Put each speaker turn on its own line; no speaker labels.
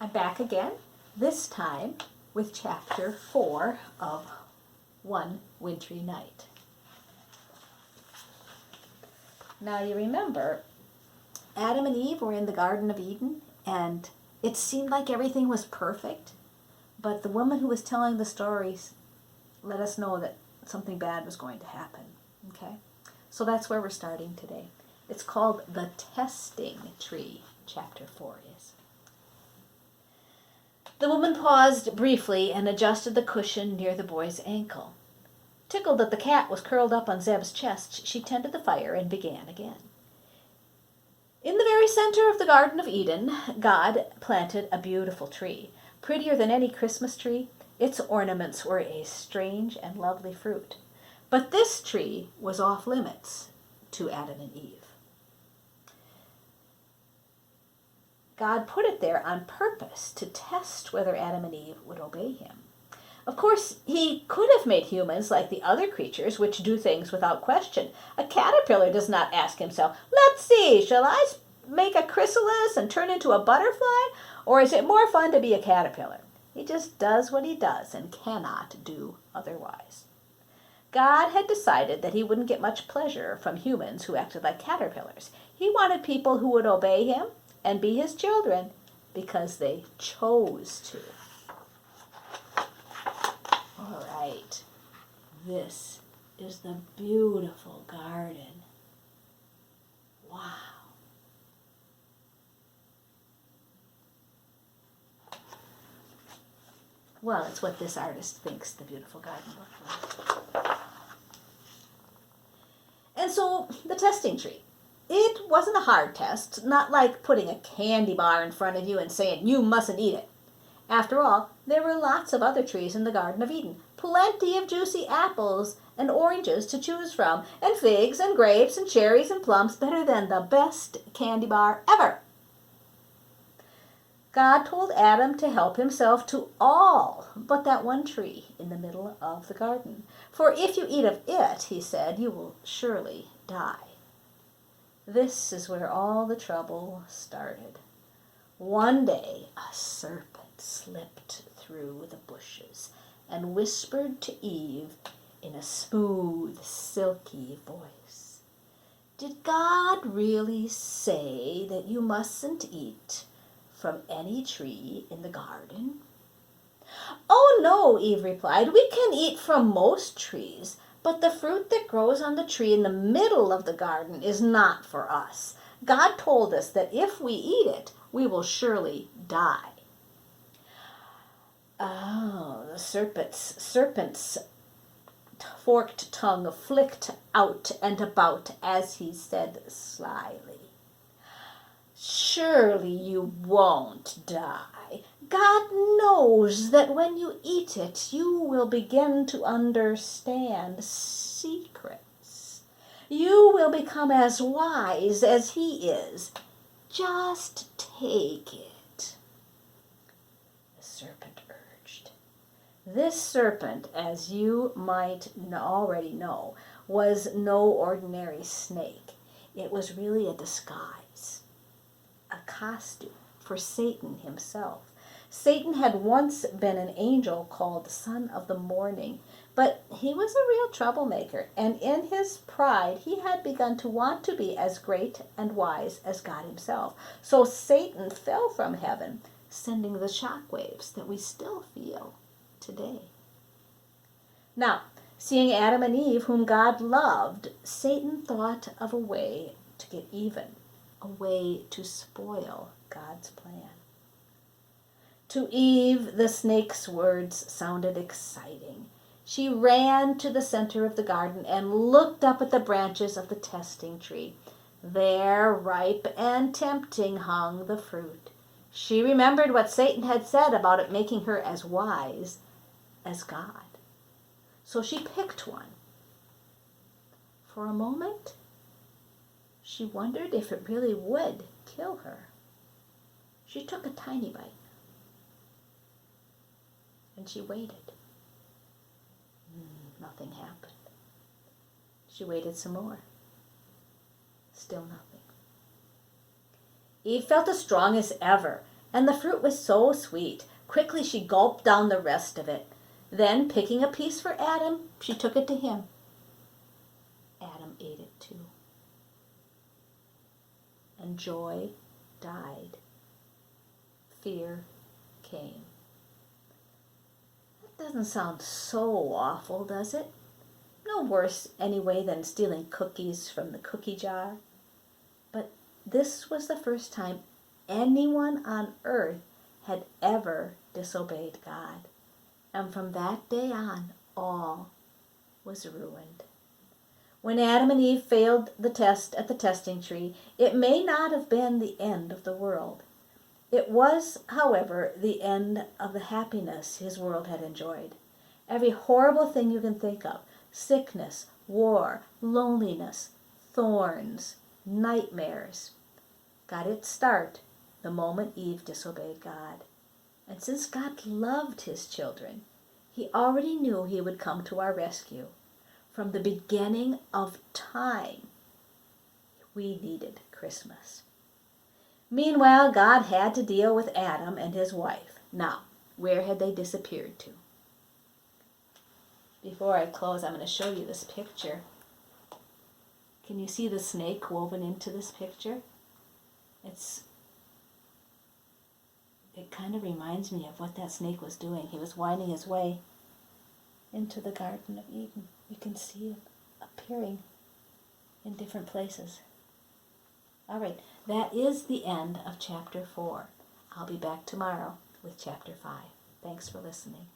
I'm back again, this time with chapter 4 of One Wintry Night. Now you remember, Adam and Eve were in the Garden of Eden, and it seemed like everything was perfect, but the woman who was telling the stories let us know that something bad was going to happen. Okay? So that's where we're starting today. It's called the testing tree, chapter 4 is. The woman paused briefly and adjusted the cushion near the boy's ankle. Tickled that the cat was curled up on Zeb's chest, she tended the fire and began again. In the very center of the Garden of Eden, God planted a beautiful tree. Prettier than any Christmas tree, its ornaments were a strange and lovely fruit. But this tree was off limits to Adam and Eve. God put it there on purpose to test whether Adam and Eve would obey him. Of course, he could have made humans like the other creatures which do things without question. A caterpillar does not ask himself, let's see, shall I make a chrysalis and turn into a butterfly? Or is it more fun to be a caterpillar? He just does what he does and cannot do otherwise. God had decided that he wouldn't get much pleasure from humans who acted like caterpillars. He wanted people who would obey him and be his children because they chose to. All right, this is the beautiful garden. Wow. Well, it's what this artist thinks the beautiful garden looked like. And so, the testing tree. It wasn't a hard test, not like putting a candy bar in front of you and saying, you mustn't eat it. After all, there were lots of other trees in the Garden of Eden. Plenty of juicy apples and oranges to choose from, and figs and grapes and cherries and plums, better than the best candy bar ever. God told Adam to help himself to all but that one tree in the middle of the garden. For if you eat of it, he said, you will surely die. This is where all the trouble started. One day, a serpent slipped through the bushes and whispered to Eve in a smooth, silky voice, "Did God really say that you mustn't eat from any tree in the garden?" "Oh, no," Eve replied. "We can eat from most trees, but the fruit that grows on the tree in the middle of the garden is not for us. God told us that if we eat it, we will surely die." Oh, the serpent's forked tongue flicked out and about as he said slyly, "Surely you won't die. God knows that when you eat it, you will begin to understand secrets. You will become as wise as he is. Just take it." The serpent urged. This serpent, as you might already know, was no ordinary snake. It was really a disguise, a costume for Satan himself. Satan had once been an angel called Son of the Morning, but he was a real troublemaker, and in his pride he had begun to want to be as great and wise as God himself. So Satan fell from heaven, sending the shock waves that we still feel today. Now, seeing Adam and Eve, whom God loved, Satan thought of a way to get even, a way to spoil God's plan. To Eve, the snake's words sounded exciting. She ran to the center of the garden and looked up at the branches of the testing tree. There, ripe and tempting, hung the fruit. She remembered what Satan had said about it making her as wise as God. So she picked one. For a moment, she wondered if it really would kill her. She took a tiny bite. And she waited. Nothing happened. She waited some more. Still nothing. Eve felt as strong as ever, and the fruit was so sweet. Quickly she gulped down the rest of it. Then, picking a piece for Adam, she took it to him. Adam ate it too. And joy died. Fear came. That doesn't sound so awful, does it? No worse anyway than stealing cookies from the cookie jar. But this was the first time anyone on earth had ever disobeyed God. And from that day on, all was ruined. When Adam and Eve failed the test at the testing tree, it may not have been the end of the world. It was, however, the end of the happiness his world had enjoyed. Every horrible thing you can think of, sickness, war, loneliness, thorns, nightmares, got its start the moment Eve disobeyed God. And since God loved his children, he already knew he would come to our rescue. From the beginning of time, we needed Christmas. Meanwhile, God had to deal with Adam and his wife. Now, where had they disappeared to? Before I close, I'm going to show you this picture. Can you see the snake woven into this picture? It kind of reminds me of what that snake was doing. He was winding his way into the Garden of Eden. You can see him appearing in different places. All right, that is the end of chapter 4. I'll be back tomorrow with chapter 5. Thanks for listening.